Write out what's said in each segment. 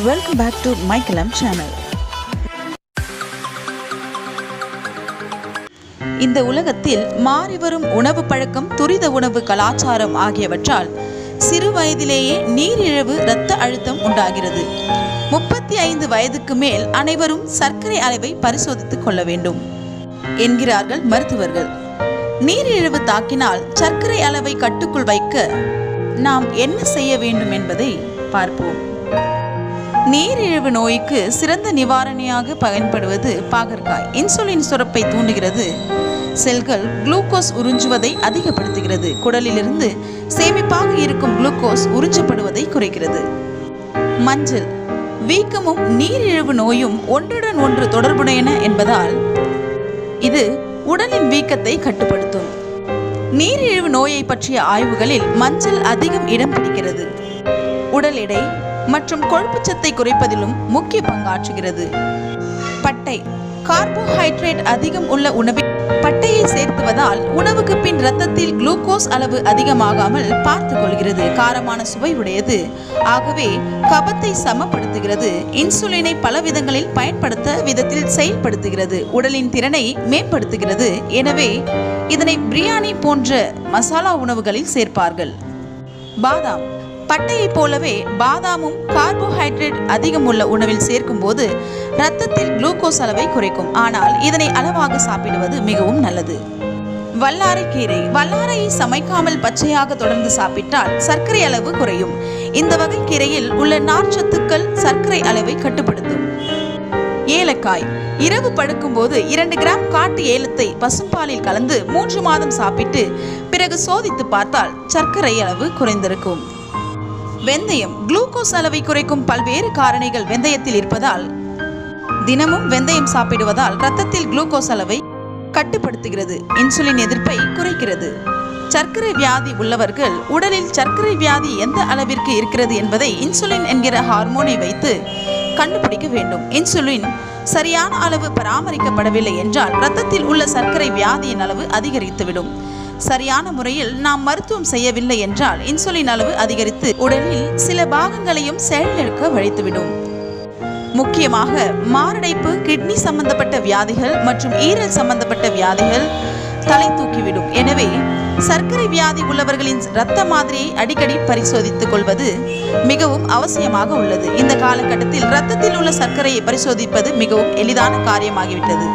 Welcome back to my channel. இந்த உலகத்தில் மாறிவரும் உணவு பழக்கம், துரித உணவு கலாச்சாரம் ஆகியவற்றால் சிறு வயதிலேயே நீரிழிவு இரத்த அழுத்தம் உண்டாகிறது. 35 வயதுக்கு மேல் அனைவரும் சர்க்கரை அளவை பரிசோதித்துக் கொள்ள வேண்டும் என்கிறார்கள் மருத்துவர்கள். நீரிழிவு தாக்கினால் சர்க்கரை அளவை கட்டுக்குள் வைக்க நாம் என்ன செய்ய வேண்டும் என்பதை பார்ப்போம். நீரிழிவு நோய்க்கு சிறந்த நிவாரணியாக பயன்படுவது பாகற்காய். இன்சுலின் சுரப்பை தூண்டுகிறது. செல்கள் குளுக்கோஸ் உறிஞ்சுவதை அதிகப்படுத்துகிறது. குடலிலிருந்து சேமிப்பாக இருக்கும் குளுக்கோஸ் உறிஞ்சப்படுவதை குறைக்கிறது. மஞ்சள். வீக்கமும் நீரிழிவு நோயும் ஒன்றுடன் ஒன்று தொடர்புடையன என்பதால் இது உடலின் வீக்கத்தை கட்டுப்படுத்தும். நீரிழிவு நோயை பற்றிய ஆய்வுகளில் மஞ்சள் அதிகம் இடம் பிடிக்கிறது. உடல் எடை மற்றும் கொழுப்புச்சத்தை குறைப்பதிலும் முக்கிய பங்காற்றுகிறது. பட்டை. கார்போஹைட்ரேட் அதிகம் உள்ள உணவில் பட்டையை சேர்த்துவதால் உணவுக்கு பின் இரத்தத்தில் குளுக்கோஸ் அளவு அதிகமாகாமல் பார்த்துக் கொள்கிறது. காரமான சுவை உடையது, ஆகவே கபத்தை சமப்படுத்துகிறது. இன்சுலினை பல விதங்களில் பயன்படுத்த விதத்தில் செயல்படுத்துகிறது. உடலின் திறனை மேம்படுத்துகிறது. எனவே இதனை பிரியாணி போன்ற மசாலா உணவுகளில் சேர்ப்பார்கள். பாதாம். பட்டையை போலவே பாதாமும் கார்போஹைட்ரேட் அதிகம் உள்ள உணவில் சேர்க்கும் போது இரத்தத்தில் குளுக்கோஸ் அளவை குறைக்கும். ஆனால் இதனை அளவாக சாப்பிடுவது மிகவும் நல்லது. வல்லாரை கீரை. வல்லாரையை சமைக்காமல் பச்சையாக தொடர்ந்து சாப்பிட்டால் சர்க்கரை அளவு குறையும். இந்த வகை கீரையில் உள்ள நார்ச்சத்துக்கள் சர்க்கரை அளவை கட்டுப்படுத்தும். ஏலக்காய். இரவு படுக்கும் போது 2 கிராம் காட்டு ஏலத்தை பசும்பாலில் கலந்து 3 மாதம் சாப்பிட்டு பிறகு சோதித்து பார்த்தால் சர்க்கரை அளவு குறைந்திருக்கும். வெந்தயம். குளுக்கோஸ் அளவை குறைக்கும் பல்வேறு காரணிகள் வெந்தயத்தில் இருப்பதால் தினமும் வெந்தயம் சாப்பிடுவதால் இரத்தத்தில் குளுக்கோஸ் அளவை கட்டுப்படுத்துகிறது. இன்சுலின் எதிர்ப்பை குறைக்கிறது. சர்க்கரை வியாதி உள்ளவர்கள் உடலில் சர்க்கரை வியாதி எந்த அளவிற்கு இருக்கிறது என்பதை இன்சுலின் என்கிற ஹார்மோனை வைத்து கண்டுபிடிக்க வேண்டும். இன்சுலின் சரியான அளவு பராமரிக்கப்படவில்லை என்றால் இரத்தத்தில் உள்ள சர்க்கரை வியாதியின் அளவு அதிகரித்துவிடும். சரியான முறையில் நாம் மருத்துவம் செய்யவில்லை என்றால் இன்சுலின் அளவு அதிகரித்து உடலில் சில பாகங்களையும் செயலிழக்க வைத்துவிடும். முக்கியமாக மாரடைப்பு, கிட்னி சம்பந்தப்பட்ட வியாதிகள் மற்றும் ஈரல் சம்பந்தப்பட்ட வியாதிகள் தலை தூக்கிவிடும். எனவே சர்க்கரை வியாதி உள்ளவர்களின் இரத்த மாதிரியை அடிக்கடி பரிசோதித்துக் கொள்வது மிகவும் அவசியமாக உள்ளது. இந்த காலகட்டத்தில் இரத்தத்தில் உள்ள சர்க்கரையை பரிசோதிப்பது மிகவும் எளிதான காரியமாகிவிட்டது.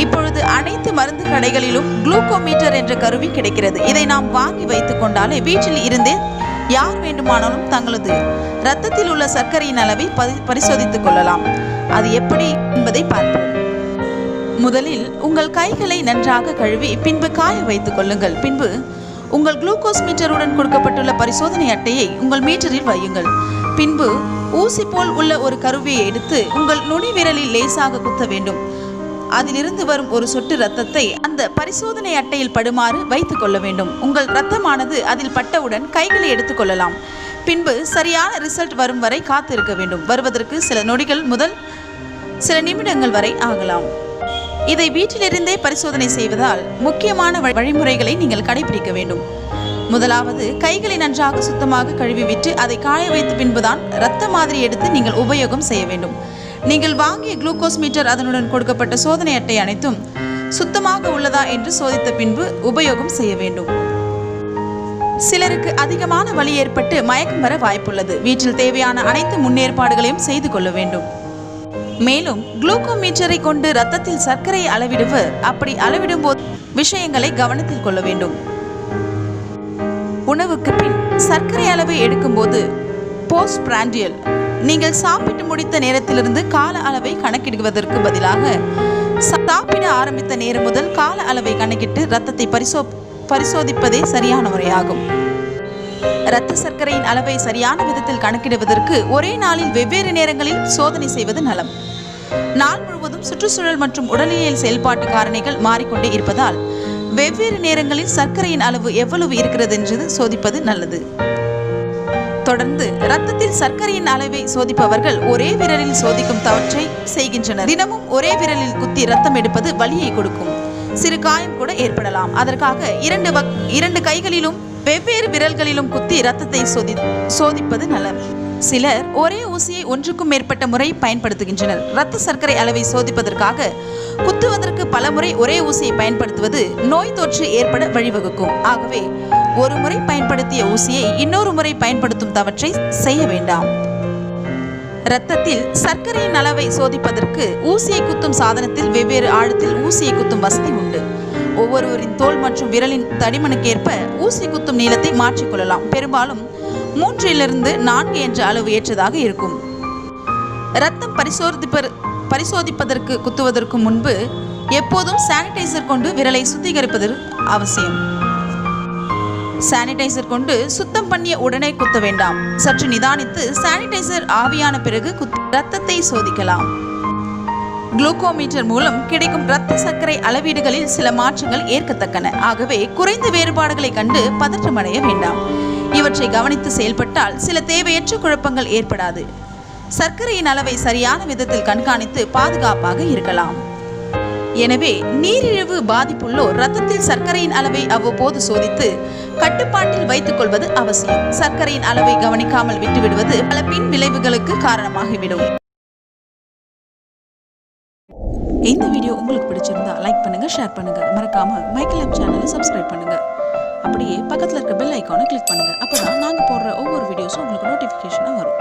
இப்பொழுது அனைத்து மருந்து கடைகளிலும் குளுக்கோ-மீட்டர் என்ற கருவி கிடைக்கிறது. இதை நாம் வாங்கி வைத்துக் கொண்டாலே வீட்டில் இருந்தே யார் வேண்டுமானாலும் தங்களது இரத்தத்தில் உள்ள சர்க்கரையின் அளவை பரிசோதித்துக் கொள்ளலாம். அது எப்படி என்பதை பார்ப்போம். முதலில் உங்கள் கைகளை நன்றாக கழுவி பின்பு காய வைத்துக் கொள்ளுங்கள். பின்பு உங்கள் குளுக்கோஸ் மீட்டருடன் கொடுக்கப்பட்டுள்ள பரிசோதனை அட்டையை உங்கள் மீட்டரில் வையுங்கள். பின்பு ஊசி போல் உள்ள ஒரு கருவியை எடுத்து உங்கள் நுனி விரலில் லேசாக குத்த வேண்டும். அதிலிருந்து வரும் ஒரு சொட்டு இரத்தத்தை அந்த பரிசோதனை அட்டையில் படுமாறு வைத்துக் கொள்ள வேண்டும். உங்கள் இரத்தமானது அதில் பட்டவுடன் கைகளை எடுத்துக்கொள்ளலாம். பின்பு சரியான ரிசல்ட் வரும் வரை காத்திருக்க வேண்டும். வருவதற்கு சில நொடிகள் முதல் சில நிமிடங்கள் வரை ஆகலாம். இதை வீட்டிலிருந்தே பரிசோதனை செய்வதால் முக்கியமான வழிமுறைகளை நீங்கள் கடைபிடிக்க வேண்டும். முதலாவது, கைகளை நன்றாக சுத்தமாக கழுவிவிட்டு அதை காய வைத்த பின்புதான் இரத்த மாதிரி எடுத்து நீங்கள் உபயோகம் செய்ய வேண்டும். நீங்கள் வாங்கிய குளுக்கோஸ் மீட்டர் அதனுடன் கொடுக்கப்பட்ட சோதனை அட்டை அனைத்தும் சுத்தமாக உள்ளதா என்று சோதித்த பின்பு உபயோகம் செய்ய வேண்டும். சிலருக்கு அதிகமான வலி ஏற்பட்டு மயக்கம் வர வாய்ப்புள்ளது. வீட்டில் தேவையான அனைத்து முன்னேற்பாடுகளையும் செய்து கொள்ள வேண்டும். மேலும் குளுக்கோ-மீட்டரை கொண்டு இரத்தத்தில் சர்க்கரை அளவிடுவர். அப்படி அளவிடும் போது விஷயங்களை கவனத்தில் கொள்ள வேண்டும். உணவுக்கு பின் சர்க்கரை அளவை எடுக்கும் போது போஸ்ட் பிராண்டியல், நீங்கள் சாப்பிட்டு முடித்த நேரத்திலிருந்து கால அளவை கணக்கிடுவதற்கு பதிலாக சாப்பிட ஆரம்பித்த நேரம் முதல் கால அளவை கணக்கிட்டு இரத்தத்தை பரிசோதிப்பதே சரியான முறையாகும். இரத்த சர்க்கரையின் அளவை சரியான விதத்தில் கணக்கிடுவதற்கு ஒரே நாளில் வெவ்வேறு நேரங்களில் சோதனை செய்வது நலம். நாள் முழுவதும் சுற்றுச்சூழல் மற்றும் உடலியல் செயல்பாட்டு காரணிகள் மாறிக்கொண்டே இருப்பதால் வெவ்வேறு நேரங்களில் சர்க்கரையின் அளவு எவ்வளவு இருக்கிறது என்று சோதிப்பது நல்லது. தொடர்ந்து இரத்தத்தில் சர்க்கரையின் அளவை சோதிப்பவர்கள் ஒரே விரலில் சோதிக்கும் தவற்றை செய்கின்றனர். தினமும் ஒரே விரலில் குத்தி இரத்தம் எடுப்பது வலியை கொடுக்கும். சிறு காயம் கூட ஏற்படலாம். அதற்காக 2 கைகளிலும் வெவ்வேறு விரல்களிலும் குத்தி இரத்தத்தை சோதிப்பது நலம். சிலர் ஒரே ஊசியை ஒன்றுக்கும் மேற்பட்ட முறை பயன்படுத்துகின்றனர். இரத்த சர்க்கரை அளவை சோதிப்பதற்காக குத்துவதற்கு பல முறை ஒரே ஊசியை பயன்படுத்துவது நோய் தொற்று ஏற்பட வழிவகுக்கும். ஆகவே ஒரு முறை பயன்படுத்திய ஊசியை இன்னொரு முறை பயன்படுத்தும் தவற்றை செய்ய வேண்டாம். இரத்தத்தில் சர்க்கரையின் அளவை சோதிப்பதற்கு ஊசியை குத்தும் சாதனத்தில் வெவ்வேறு ஆழத்தில் ஊசியை குத்தும் வசதி உண்டு. ஒவ்வொருவரின் தோல் மற்றும் விரலின் தடிமனுக்கேற்ப ஊசி குத்தும் நீளத்தை மாற்றிக்கொள்ளலாம். பெரும்பாலும் 3 to 4 என்ற அளவு ஏற்றதாக இருக்கும். இரத்தம் பரிசோதிப்பதற்கு குத்துவதற்கு முன்பு எப்போதும் சானிடைசர் கொண்டு விரலை சுத்திகரிப்பது அவசியம். சானிடைசர் கொண்டு சுத்தம் பண்ணிய உடனே குத்த வேண்டாம். சற்று நிதானித்து சானிடைசர் ஆவியான பிறகு இரத்தத்தை சோதிக்கலாம். குளுக்கோமீட்டர் மூலம் கிடைக்கும் இரத்த சர்க்கரை அளவீடுகளில் சில மாற்றங்கள் ஏற்கத்தக்கன. ஆகவே குறைந்த வேறுபாடுகளை கண்டு பதற்றமடைய வேண்டாம். இவற்றை கவனித்து செயல்பட்டால் சில தேவையற்ற குழப்பங்கள் ஏற்படாது. சர்க்கரையின் அளவை சரியான விதத்தில் கண்காணித்து பாதுகாப்பாக இருக்கலாம். எனவே நீரிழிவு பாதிப்புள்ளோர் இரத்தத்தில் சர்க்கரையின் அளவை அவ்வப்போது சோதித்து கட்டுப்பாட்டில் வைத்துக் கொள்வது அவசியம். சர்க்கரையின் அளவை கவனிக்காமல் விட்டுவிடுவது பல பின் விளைவுகளுக்கு காரணமாகிவிடும். இந்த வீடியோ உங்களுக்கு பிடிச்சிருந்தா லைக் பண்ணுங்க, ஷேர் பண்ணுங்க. மறக்காம மைக்கேல் சேனலை சப்ஸ்கிரைப் பண்ணுங்க. அப்படியே பக்கத்தில் இருக்க பெல் ஐக்கானை கிளிக் பண்ணுங்க. அப்பதான் நாங்க போடுற ஒவ்வொரு வீடியோஸும் உங்களுக்கு நோட்டிஃபிகேஷனா வரும்.